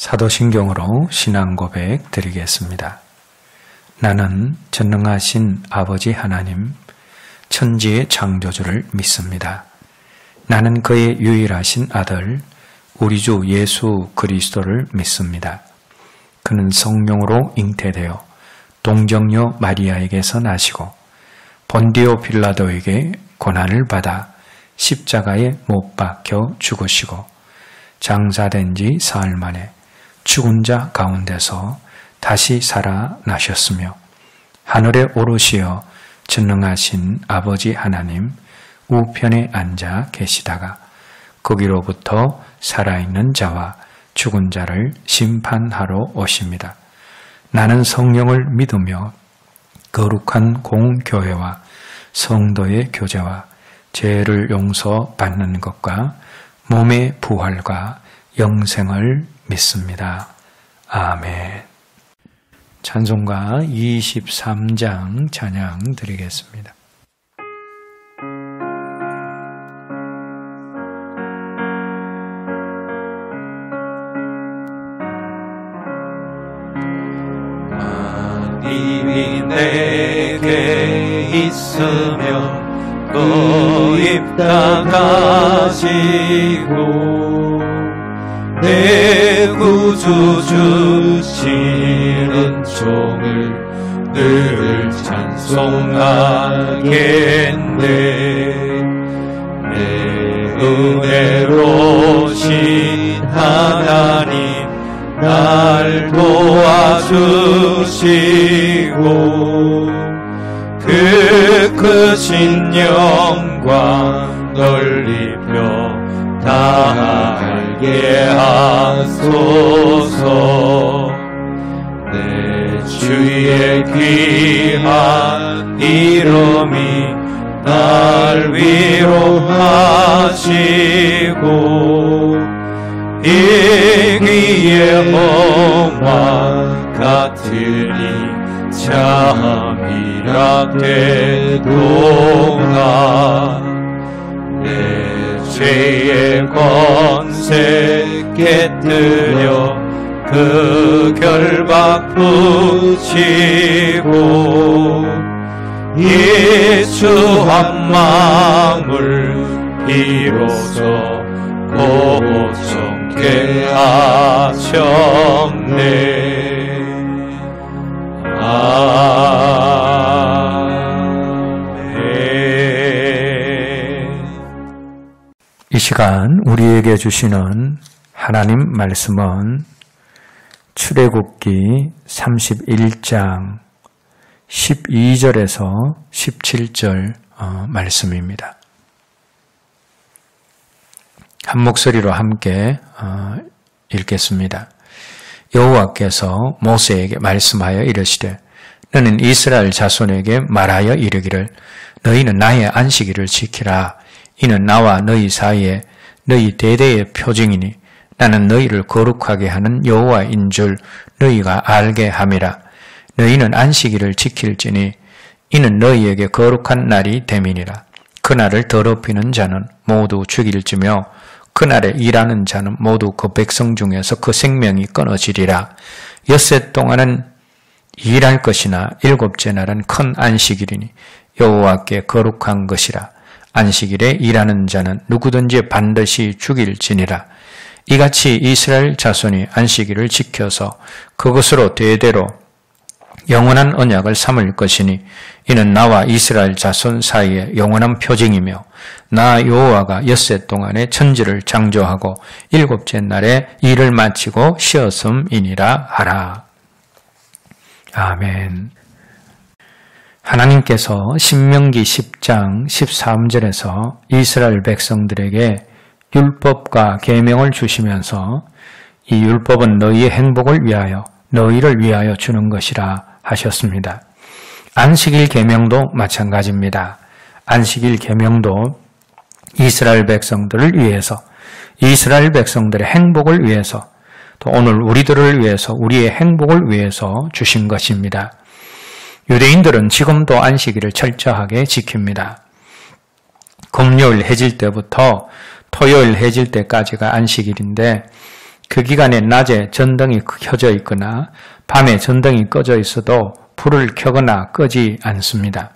사도신경으로 신앙 고백 드리겠습니다. 나는 전능하신 아버지 하나님, 천지의 창조주를 믿습니다. 나는 그의 유일하신 아들, 우리 주 예수 그리스도를 믿습니다. 그는 성령으로 잉태되어 동정녀 마리아에게서 나시고 본디오 빌라도에게 고난을 받아 십자가에 못 박혀 죽으시고 장사된 지 사흘 만에 죽은 자 가운데서 다시 살아나셨으며 하늘에 오르시어 전능하신 아버지 하나님 우편에 앉아 계시다가 거기로부터 살아있는 자와 죽은 자를 심판하러 오십니다. 나는 성령을 믿으며 거룩한 공교회와 성도의 교제와 죄를 용서받는 것과 몸의 부활과 영생을 믿습니다. 아멘. 찬송가 23장 찬양 드리겠습니다. 이미 내게 있으며 그 입다 가시고 내 구주 주신 은총을 늘 찬송하겠네. 내 은혜로신 하나님 날 도와주시고 그 크신 영광 넓히며 다 알게 하소서. 내 주의 귀한 이름이 날 위로하시고 이 귀의 험한 같으니 참이라 되도다. 내 죄의 권세 깨뜨려 그 결박 붙이고 예수 한 마음을 비로소 고정케 하셨네. 이 시간 우리에게 주시는 하나님 말씀은 출애굽기 31장 12절에서 17절 말씀입니다. 한 목소리로 함께 읽겠습니다. 여호와께서 모세에게 말씀하여 이르시되 너는 이스라엘 자손에게 말하여 이르기를 너희는 나의 안식일을 지키라. 이는 나와 너희 사이에 너희 대대의 표징이니 나는 너희를 거룩하게 하는 여호와인 줄 너희가 알게 함이라. 너희는 안식일을 지킬지니 이는 너희에게 거룩한 날이 됨이니라. 그날을 더럽히는 자는 모두 죽일지며 그날에 일하는 자는 모두 그 백성 중에서 그 생명이 끊어지리라. 엿새 동안은 일할 것이나 일곱째 날은 큰 안식일이니 여호와께 거룩한 것이라. 안식일에 일하는 자는 누구든지 반드시 죽일지니라. 이같이 이스라엘 자손이 안식일을 지켜서 그것으로 대대로 영원한 언약을 삼을 것이니 이는 나와 이스라엘 자손 사이에 영원한 표징이며 나 여호와가 엿새 동안에 천지를 창조하고 일곱째 날에 일을 마치고 쉬었음이니라 하라. 아멘. 하나님께서 신명기 10장 13절에서 이스라엘 백성들에게 율법과 계명을 주시면서 이 율법은 너희의 행복을 위하여 너희를 위하여 주는 것이라 하셨습니다. 안식일 계명도 마찬가지입니다. 안식일 계명도 이스라엘 백성들을 위해서, 이스라엘 백성들의 행복을 위해서, 또 오늘 우리들을 위해서, 우리의 행복을 위해서 주신 것입니다. 유대인들은 지금도 안식일을 철저하게 지킵니다. 금요일 해질 때부터 토요일 해질 때까지가 안식일인데 그 기간에 낮에 전등이 켜져 있거나 밤에 전등이 꺼져 있어도 불을 켜거나 끄지 않습니다.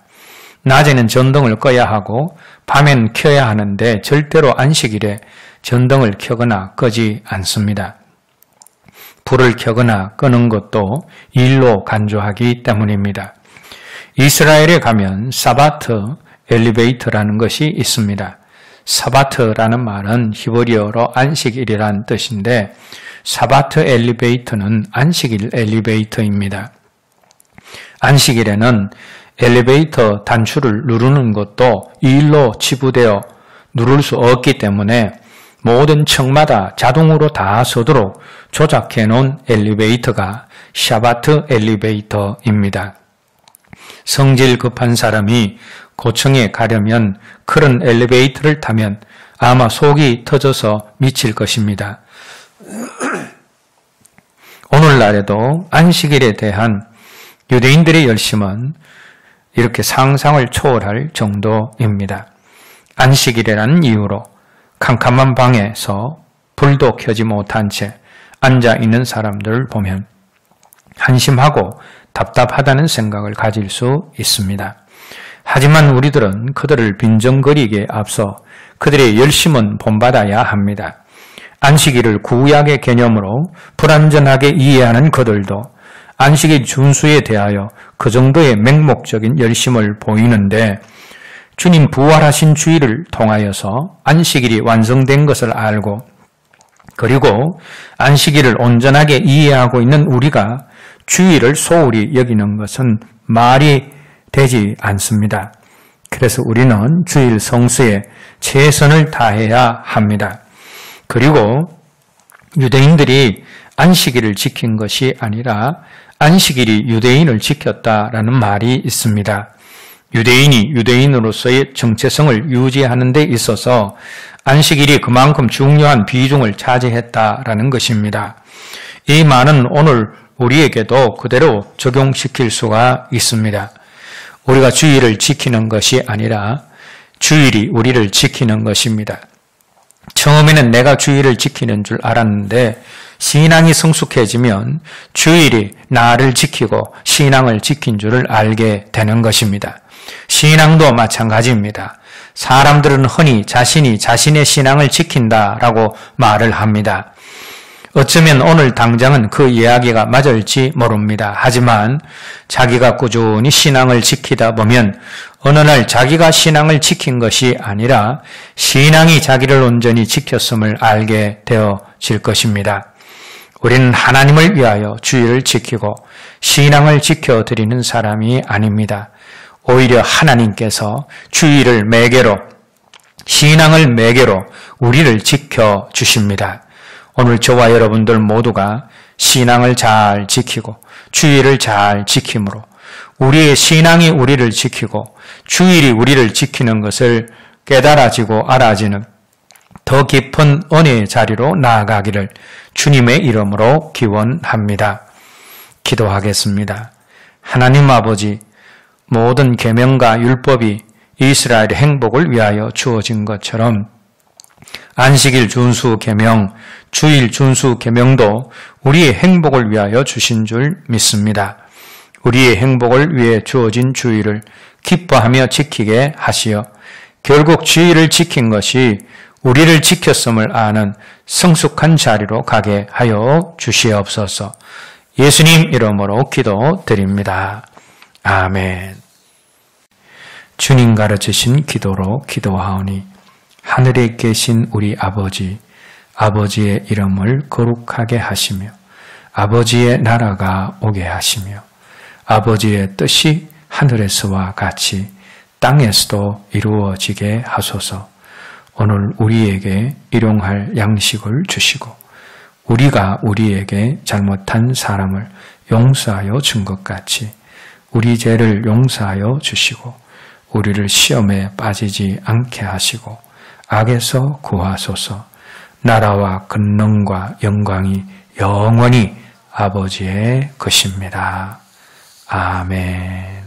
낮에는 전등을 꺼야 하고 밤엔 켜야 하는데 절대로 안식일에 전등을 켜거나 끄지 않습니다. 불을 켜거나 끄는 것도 일로 간주하기 때문입니다. 이스라엘에 가면 사바트 엘리베이터라는 것이 있습니다. 사바트라는 말은 히브리어로 안식일이란 뜻인데 사바트 엘리베이터는 안식일 엘리베이터입니다. 안식일에는 엘리베이터 단추를 누르는 것도 일로 치부되어 누를 수 없기 때문에 모든 층마다 자동으로 다 서도록 조작해 놓은 엘리베이터가 샤바트 엘리베이터입니다. 성질 급한 사람이 고층에 가려면 그런 엘리베이터를 타면 아마 속이 터져서 미칠 것입니다. 오늘날에도 안식일에 대한 유대인들의 열심은 이렇게 상상을 초월할 정도입니다. 안식일이라는 이유로 캄캄한 방에서 불도 켜지 못한 채 앉아 있는 사람들을 보면 한심하고 답답하다는 생각을 가질 수 있습니다. 하지만 우리들은 그들을 빈정거리기에 앞서 그들의 열심은 본받아야 합니다. 안식일을 구약의 개념으로 불완전하게 이해하는 그들도 안식일 준수에 대하여 그 정도의 맹목적인 열심을 보이는데 주님 부활하신 주일을 통하여서 안식일이 완성된 것을 알고 그리고 안식일을 온전하게 이해하고 있는 우리가 주일을 소홀히 여기는 것은 말이 되지 않습니다. 그래서 우리는 주일 성수에 최선을 다해야 합니다. 그리고 유대인들이 안식일을 지킨 것이 아니라 안식일이 유대인을 지켰다라는 말이 있습니다. 유대인이 유대인으로서의 정체성을 유지하는 데 있어서 안식일이 그만큼 중요한 비중을 차지했다라는 것입니다. 이 말은 오늘 우리에게도 그대로 적용시킬 수가 있습니다. 우리가 주일을 지키는 것이 아니라 주일이 우리를 지키는 것입니다. 처음에는 내가 주일을 지키는 줄 알았는데 신앙이 성숙해지면 주일이 나를 지키고 신앙을 지킨 줄을 알게 되는 것입니다. 신앙도 마찬가지입니다. 사람들은 흔히 자신이 자신의 신앙을 지킨다라고 말을 합니다. 어쩌면 오늘 당장은 그 이야기가 맞을지 모릅니다. 하지만 자기가 꾸준히 신앙을 지키다 보면 어느 날 자기가 신앙을 지킨 것이 아니라 신앙이 자기를 온전히 지켰음을 알게 되어질 것입니다. 우리는 하나님을 위하여 주일을 지키고 신앙을 지켜드리는 사람이 아닙니다. 오히려 하나님께서 주일을 매개로, 신앙을 매개로 우리를 지켜주십니다. 오늘 저와 여러분들 모두가 신앙을 잘 지키고 주일을 잘 지킴으로 우리의 신앙이 우리를 지키고 주일이 우리를 지키는 것을 깨달아지고 알아지는 더 깊은 은혜의 자리로 나아가기를 주님의 이름으로 기원합니다. 기도하겠습니다. 하나님 아버지, 모든 계명과 율법이 이스라엘의 행복을 위하여 주어진 것처럼 안식일 준수 계명, 주일 준수 계명도 우리의 행복을 위하여 주신 줄 믿습니다. 우리의 행복을 위해 주어진 주일을 기뻐하며 지키게 하시어 결국 주일을 지킨 것이 우리를 지켰음을 아는 성숙한 자리로 가게 하여 주시옵소서. 예수님 이름으로 기도드립니다. 아멘. 주님 가르치신 기도로 기도하오니 하늘에 계신 우리 아버지, 아버지의 이름을 거룩하게 하시며 아버지의 나라가 오게 하시며 아버지의 뜻이 하늘에서와 같이 땅에서도 이루어지게 하소서. 오늘 우리에게 일용할 양식을 주시고 우리가 우리에게 잘못한 사람을 용서하여 준 것 같이 우리 죄를 용서하여 주시고 우리를 시험에 빠지지 않게 하시고 악에서 구하소서. 나라와 권능과 영광이 영원히 아버지의 것입니다. 아멘.